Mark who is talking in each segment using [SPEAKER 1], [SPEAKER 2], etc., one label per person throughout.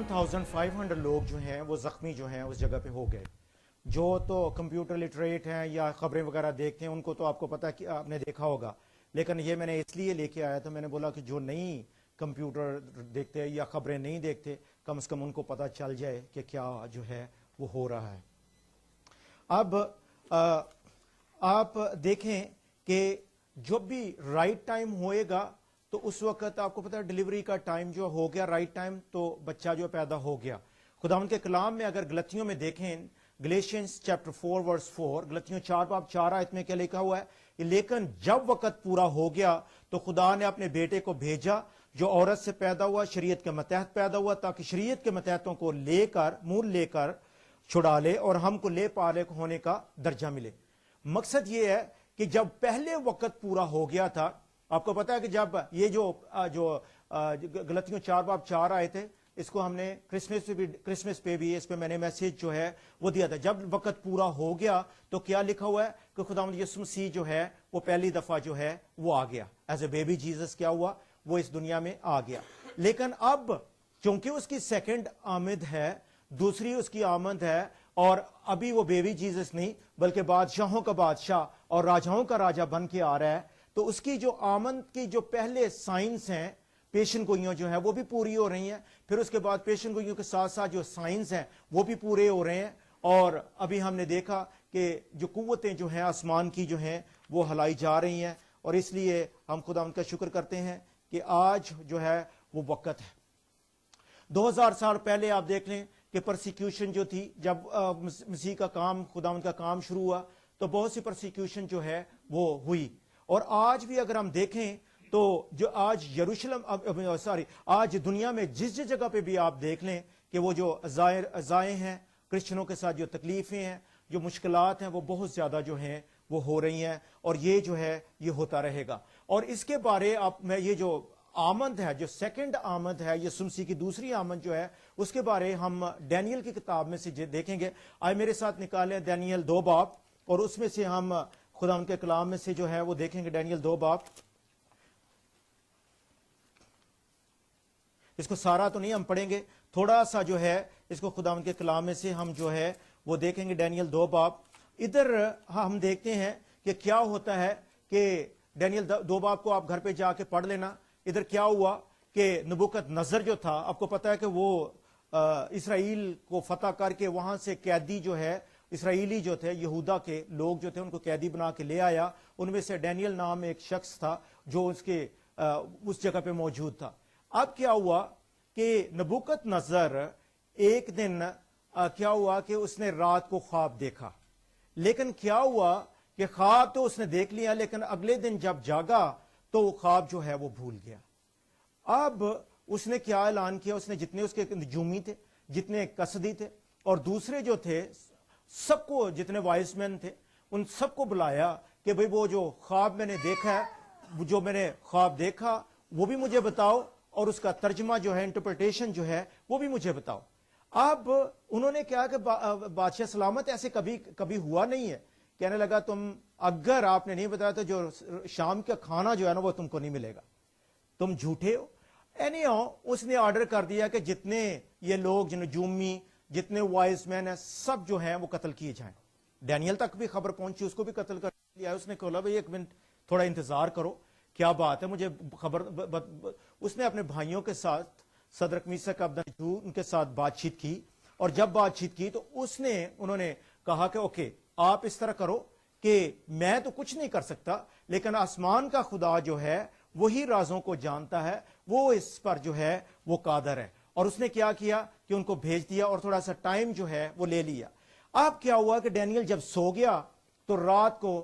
[SPEAKER 1] 1500 لوگ جو ہیں وہ زخمی جو ہیں اس جگہ پہ ہو گئے. جو تو کمپیوٹر لٹریٹ ہیں یا خبریں وغیرہ دیکھتے ہیں ان کو تو آپ کو پتا کہ آپ نے دیکھا ہوگا, لیکن یہ میں نے اس لیے لے کے آیا تھا, میں نے بولا کہ جو نہیں کمپیوٹر دیکھتے یا خبریں نہیں دیکھتے کم از کم ان کو پتا چل جائے کہ کیا جو ہے وہ ہو رہا ہے. اب آپ دیکھیں کہ جب بھی رائٹ ٹائم ہوئے گا تو اس وقت آپ کو پتا ہے ڈیلیوری کا ٹائم جو ہو گیا رائٹ ٹائم, تو بچہ جو پیدا ہو گیا. خداوند کے کلام میں اگر گلتیوں میں دیکھیں, گلیشینز چیپٹر 4 ورس 4, گلتیوں 4 باب 4 آیت میں کیا لکھا ہوا ہے, لیکن جب وقت پورا ہو گیا تو خدا نے اپنے بیٹے کو بھیجا جو عورت سے پیدا ہوا, شریعت کے متحد پیدا ہوا, تاکہ شریعت کے متحدوں کو لے کر مول لے کر چھڑا لے اور ہم کو لے پالے ہونے کا درجہ ملے. مقصد یہ ہے کہ جب پہلے وقت پورا ہو گیا تھا, آپ کو پتا ہے کہ جب یہ جو گلتیوں 4 باب 4 آئے تھے, اس کو ہم نے کرسمس پہ بھی اس پہ میں نے میسیج جو ہے وہ دیا تھا. جب وقت پورا ہو گیا تو کیا لکھا ہوا ہے کہ خداوند یسوع مسیح جو ہے وہ پہلی دفعہ جو ہے وہ آ گیا ایز اے بیبی جیزس, کیا ہوا وہ اس دنیا میں آ گیا. لیکن اب چونکہ اس کی سیکنڈ آمد ہے, دوسری اس کی آمد ہے, اور ابھی وہ بیبی جیزس نہیں بلکہ بادشاہوں کا بادشاہ اور راجاؤں کا راجا بن کے آ رہا ہے, تو اس کی جو آمد کی جو پہلے سائنس ہیں, پیشن گوئیوں جو ہیں وہ بھی پوری ہو رہی ہیں, پھر اس کے بعد پیشن گوئیوں کے ساتھ ساتھ جو سائنس ہیں وہ بھی پورے ہو رہے ہیں. اور ابھی ہم نے دیکھا کہ جو قوتیں جو ہیں آسمان کی جو ہیں وہ ہلائی جا رہی ہیں, اور اس لیے ہم خدا ان کا شکر کرتے ہیں کہ آج جو ہے وہ وقت ہے. 2000 سال پہلے آپ دیکھ لیں کہ پرسیکیوشن جو تھی, جب مسیح کا کام خدا ان کا کام شروع ہوا تو بہت سی پرسیکیوشن جو ہے وہ ہوئی. اور آج بھی اگر ہم دیکھیں تو جو آج یروشلم آج دنیا میں جس جگہ پہ بھی آپ دیکھ لیں کہ وہ جو ازائیں ہیں کرسچنوں کے ساتھ, جو تکلیفیں ہیں, جو مشکلات ہیں, وہ بہت زیادہ جو ہیں وہ ہو رہی ہیں, اور یہ جو ہے یہ ہوتا رہے گا. اور اس کے بارے میں یہ جو آمد ہے, جو سیکنڈ آمد ہے, یسوع مسیح کی دوسری آمد جو ہے, اس کے بارے ہم ڈینیل کی کتاب میں سے دیکھیں گے. آئے میرے ساتھ نکالیں ڈینیل 2 باب, اور اس میں سے ہم خدا ان کے کلام میں سے جو ہے وہ دیکھیں گے ڈینیل 2 باب. اس کو سارا تو نہیں ہم پڑھیں گے, تھوڑا سا جو ہے اس کو خدا ان کے کلام میں سے ہم جو ہے وہ دیکھیں گے. ڈینیل 2 باب, ادھر ہم دیکھتے ہیں کہ کیا ہوتا ہے کہ ڈینیل 2 باب کو آپ گھر پہ جا کے پڑھ لینا. ادھر کیا ہوا کہ نبوکت نظر جو تھا, آپ کو پتا ہے کہ وہ اسرائیل کو فتح کر کے وہاں سے قیدی جو ہے اسرائیلی جو تھے, یہودا کے لوگ جو تھے, ان کو قیدی بنا کے لے آیا. ان میں سے ڈینیل نام ایک شخص تھا جو اس جگہ پہ موجود تھا. اب کیا ہوا کہ نبوکت نظر ایک دن کیا ہوا کہ اس نے رات کو خواب دیکھا, لیکن کیا ہوا کہ خواب تو اس نے دیکھ لیا, لیکن اگلے دن جب جاگا تو وہ خواب جو ہے وہ بھول گیا. اب اس نے کیا اعلان کیا, اس نے جتنے اس کے نجومی تھے, جتنے قصدی تھے, اور دوسرے جو تھے سب کو, جتنے وائس مین تھے, ان سب کو بلایا کہ بھئی وہ جو خواب میں نے دیکھا ہے, جو میں نے خواب دیکھا وہ بھی مجھے بتاؤ, اور اس کا ترجمہ جو ہے انٹرپریٹیشن جو ہے وہ بھی مجھے بتاؤ. اب انہوں نے کہا کہ بادشاہ سلامت ایسے کبھی ہوا نہیں ہے. کہنے لگا تم اگر آپ نے نہیں بتایا تو جو شام کا کھانا جو ہے نا وہ تم کو نہیں ملے گا, تم جھوٹے ہو. اس نے آرڈر کر دیا کہ جتنے یہ لوگ جو نجومی, جتنے وائز مین ہیں, سب جو ہیں وہ قتل کیے جائیں. ڈینیل تک بھی خبر پہنچی, اس کو بھی قتل کر لیا. اس نے کہا بھائی ایک منٹ تھوڑا انتظار کرو, کیا بات ہے مجھے خبر. اس نے اپنے بھائیوں کے ساتھ صدرک میثاق ابدنجو ان کے ساتھ بات چیت کی, اور جب بات چیت کی تو انہوں نے کہا کہ اوکے آپ اس طرح کرو کہ میں تو کچھ نہیں کر سکتا, لیکن آسمان کا خدا جو ہے وہی رازوں کو جانتا ہے, وہ اس پر جو ہے وہ قادر ہے. اور اس نے کیا کیا کہ ان کو بھیج دیا اور تھوڑا سا ٹائم جو ہے وہ لے لیا. اب کیا ہوا کہ ڈینیل جب سو گیا تو رات کو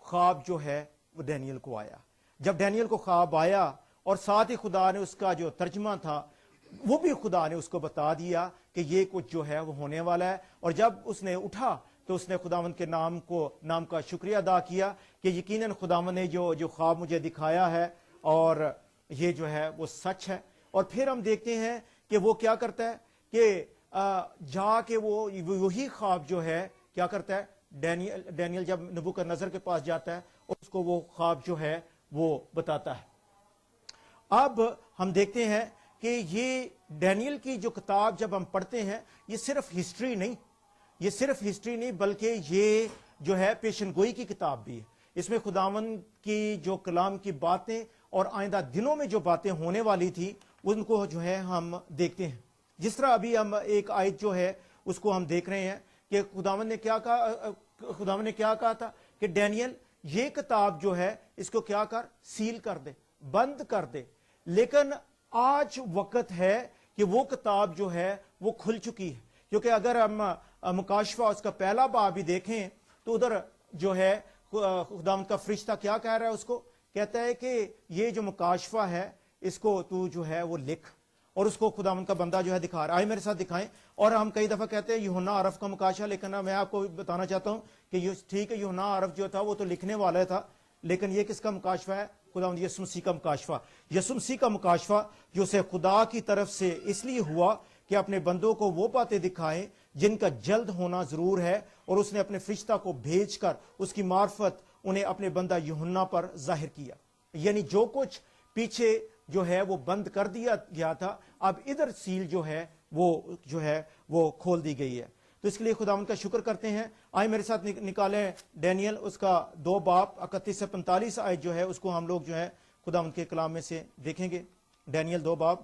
[SPEAKER 1] خواب جو ہے وہ ڈینیل کو آیا. جب ڈینیل کو خواب آیا اور ساتھ ہی خدا نے اس کا جو ترجمہ تھا وہ بھی خدا نے اس کو بتا دیا کہ یہ کچھ جو ہے وہ ہونے والا ہے. اور جب اس نے اٹھا تو اس نے خداوند کے نام کا شکریہ ادا کیا کہ یقیناً خداوند نے جو خواب مجھے دکھایا ہے اور یہ جو ہے وہ سچ ہے. اور پھر ہم دیکھتے ہیں کہ وہ کیا کرتا ہے کہ جا کے وہ وہی خواب جو ہے کیا کرتا ہے, ڈینیل جب نبوکت نظر کے پاس جاتا ہے اور اس کو وہ خواب جو ہے وہ بتاتا ہے. اب ہم دیکھتے ہیں کہ یہ ڈینیل کی جو کتاب جب ہم پڑھتے ہیں یہ صرف ہسٹری نہیں بلکہ یہ جو ہے پیشن گوئی کی کتاب بھی ہے. اس میں خداوند کی جو کلام کی باتیں اور آئندہ دنوں میں جو باتیں ہونے والی تھی ان کو جو ہے ہم دیکھتے ہیں. جس طرح ابھی ہم ایک آیت جو ہے اس کو ہم دیکھ رہے ہیں کہ خداوند نے کیا کہا تھا کہ ڈینیل یہ کتاب جو ہے اس کو کیا کر، سیل کر دے، بند کر دے. لیکن آج وقت ہے کہ وہ کتاب جو ہے وہ کھل چکی ہے، کیونکہ اگر ہم مکاشفہ اس کا پہلا باب بھی دیکھیں تو ادھر جو ہے خداوند کا فرشتہ کیا کہہ رہا ہے، اس کو کہتا ہے کہ یہ جو مکاشفہ ہے اس کو تو جو ہے وہ لکھ، اور اس کو خداوند کا بندہ جو ہے دکھا رہا ہے. آئے میرے ساتھ دکھائیں. اور ہم کئی دفعہ کہتے ہیں یوحنا عرف کا مکاشفہ، لیکن میں آپ کو بتانا چاہتا ہوں کہ ٹھیک ہے یوحنا عرف جو تھا وہ تو لکھنے والا تھا، لیکن یہ کس کا مکاشفہ ہے؟ خداوند یسوع مسیح کا مکاشفہ. یسوع مسیح کا مکاشفہ جو اسے خدا کی طرف سے اس لیے ہوا کہ اپنے بندوں کو وہ باتیں دکھائیں جن کا جلد ہونا ضرور ہے، اور اس نے اپنے فرشتہ کو بھیج کر اس کی معرفت انہیں اپنے بندہ یوحنا پر ظاہر کیا. یعنی جو کچھ پیچھے جو ہے وہ بند کر دیا گیا تھا، اب ادھر سیل جو ہے وہ کھول دی گئی ہے. تو اس کے لیے خداوند کا شکر کرتے ہیں. آئے میرے ساتھ نکالیں ڈینیل اس کا 2 باب 31 سے 45 آیت جو ہے اس کو ہم لوگ جو ہے خداوند کے کلام میں سے دیکھیں گے. ڈینیل 2 باب.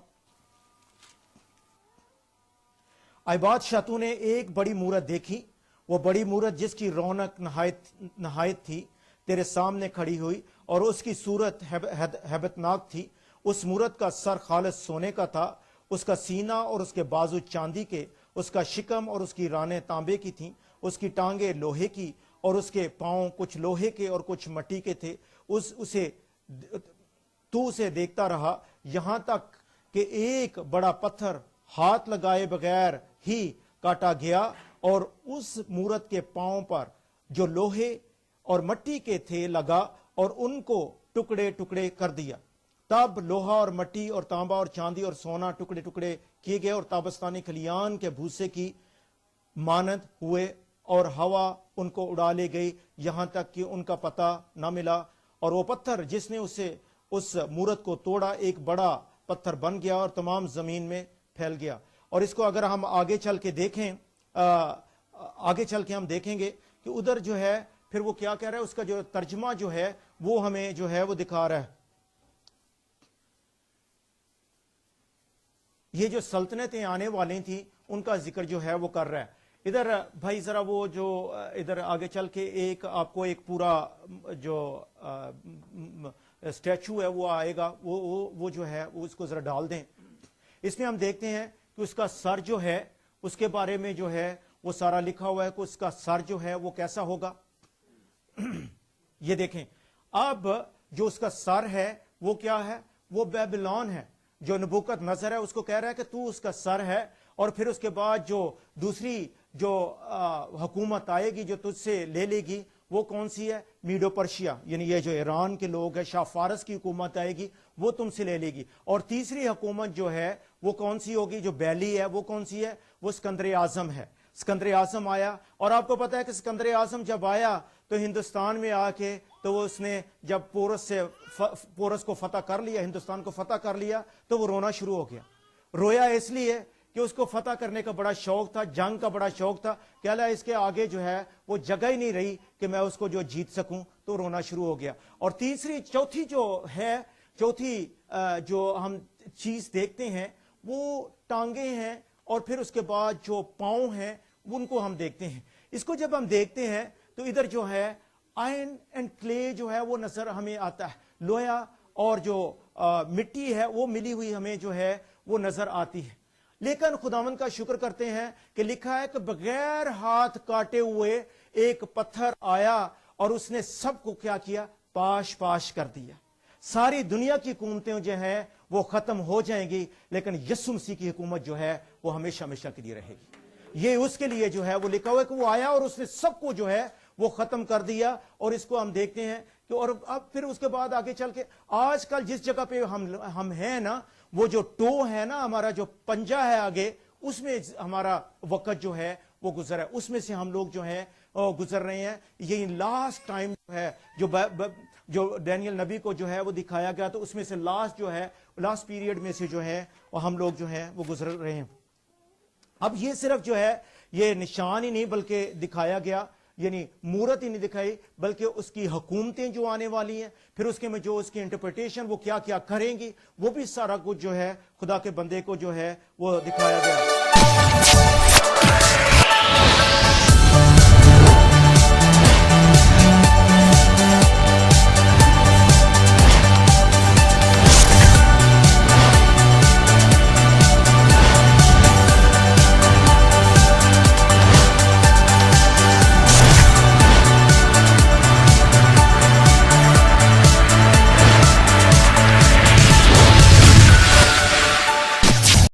[SPEAKER 1] آئے بادشاہ نے ایک بڑی مورت دیکھی، وہ بڑی مورت جس کی رونق نہایت تھی تیرے سامنے کھڑی ہوئی، اور اس کی صورت ہیبتناک تھی. اس مورت کا سر خالص سونے کا تھا، اس کا سینہ اور اس کے بازو چاندی کے، اس کا شکم اور اس کی رانیں تانبے کی تھیں، اس کی ٹانگیں لوہے کی اور اس کے پاؤں کچھ لوہے کے اور کچھ مٹی کے تھے. تو اسے دیکھتا رہا یہاں تک کہ ایک بڑا پتھر ہاتھ لگائے بغیر ہی کاٹا گیا، اور اس مورت کے پاؤں پر جو لوہے اور مٹی کے تھے لگا اور ان کو ٹکڑے ٹکڑے کر دیا. تب لوہا اور مٹی اور تانبا اور چاندی اور سونا ٹکڑے ٹکڑے کیے گئے اور تابستانی کھلیان کے بھوسے کی مانند ہوئے، اور ہوا ان کو اڑا لے گئی یہاں تک کہ ان کا پتہ نہ ملا. اور وہ پتھر جس نے اس مورت کو توڑا ایک بڑا پتھر بن گیا اور تمام زمین میں پھیل گیا. اور اس کو اگر ہم آگے چل کے ہم دیکھیں گے کہ ادھر جو ہے پھر وہ کیا کہہ رہا ہے، اس کا جو ترجمہ جو ہے وہ ہمیں جو ہے وہ دکھا رہا ہے. یہ جو سلطنتیں آنے والی تھیں ان کا ذکر جو ہے وہ کر رہا ہے. ادھر بھائی ذرا وہ جو ادھر آگے چل کے آپ کو ایک پورا جو اسٹیچو ہے وہ آئے گا، وہ جو ہے اس کو ذرا ڈال دیں. اس میں ہم دیکھتے ہیں کہ اس کا سر جو ہے اس کے بارے میں جو ہے وہ سارا لکھا ہوا ہے کہ اس کا سر جو ہے وہ کیسا ہوگا. یہ دیکھیں، اب جو اس کا سر ہے وہ کیا ہے، وہ بیبلون ہے. جو نبوکت نظر ہے اس کو کہہ رہا ہے کہ تو اس کا سر ہے. اور پھر اس کے بعد جو دوسری جو حکومت آئے گی جو تجھ سے لے لے گی وہ کون سی ہے؟ میڈو پرشیا، یعنی یہ جو ایران کے لوگ ہیں، شاہ فارس کی حکومت آئے گی وہ تم سے لے لے گی. اور تیسری حکومت جو ہے وہ کون سی ہوگی؟ جو بیلی ہے وہ کون سی ہے؟ وہ اسکندر اعظم ہے. اسکندر اعظم آیا، اور آپ کو پتا ہے کہ اسکندر اعظم جب آیا تو ہندوستان میں آ کے تو وہ اس نے جب پورس کو فتح کر لیا، ہندوستان کو فتح کر لیا، تو وہ رونا شروع ہو گیا. رویا اس لیے کہ اس کو فتح کرنے کا بڑا شوق تھا، جنگ کا بڑا شوق تھا کہ اللہ اس کے آگے جو ہے وہ جگہ ہی نہیں رہی کہ میں اس کو جو جیت سکوں، تو رونا شروع ہو گیا. اور چوتھی جو ہم چیز دیکھتے ہیں وہ ٹانگیں ہیں، اور پھر اس کے بعد جو پاؤں ہیں ان کو ہم دیکھتے ہیں. اس کو جب ہم دیکھتے ہیں تو ادھر جو ہے آئرن اینڈ کلے جو ہے وہ نظر ہمیں آتا ہے، لوہا اور جو مٹی ہے وہ ملی ہوئی ہمیں جو ہے وہ نظر آتی ہے. لیکن خداوند کا شکر کرتے ہیں کہ لکھا ہے کہ بغیر ہاتھ کاٹے ہوئے ایک پتھر آیا اور اس نے سب کو کیا کیا؟ پاش پاش کر دیا. ساری دنیا کی حکومتیں جو ہیں وہ ختم ہو جائیں گی، لیکن یسوع مسیح کی حکومت جو ہے وہ ہمیشہ ہمیشہ کے لیے رہے گی. یہ اس کے لیے جو ہے وہ لکھا ہوا ہے کہ وہ آیا اور اس نے سب کو جو ہے وہ ختم کر دیا. اور اس کو ہم دیکھتے ہیں کہ اور اب پھر اس کے بعد آگے چل کے آج کل جس جگہ پہ ہم ہیں نا، وہ جو ٹو ہے نا، ہمارا جو پنجہ ہے آگے، اس میں ہمارا وقت جو ہے وہ گزر ہے، اس میں سے ہم لوگ جو ہیں گزر رہے ہیں. یہ لاسٹ ٹائم جو ہے جو جو ڈینیل نبی کو جو ہے وہ دکھایا گیا، تو اس میں سے لاسٹ جو ہے، لاسٹ پیریڈ میں سے جو ہے وہ ہم لوگ جو ہے وہ گزر رہے ہیں۔ اب یہ صرف جو ہے یہ نشان ہی نہیں بلکہ دکھایا گیا، یعنی مورت ہی نہیں دکھائی بلکہ اس کی حکومتیں جو آنے والی ہیں، پھر اس کے میں جو اس کی انٹرپریٹیشن وہ کیا کیا کریں گی، وہ بھی سارا کچھ جو ہے خدا کے بندے کو جو ہے وہ دکھایا گیا۔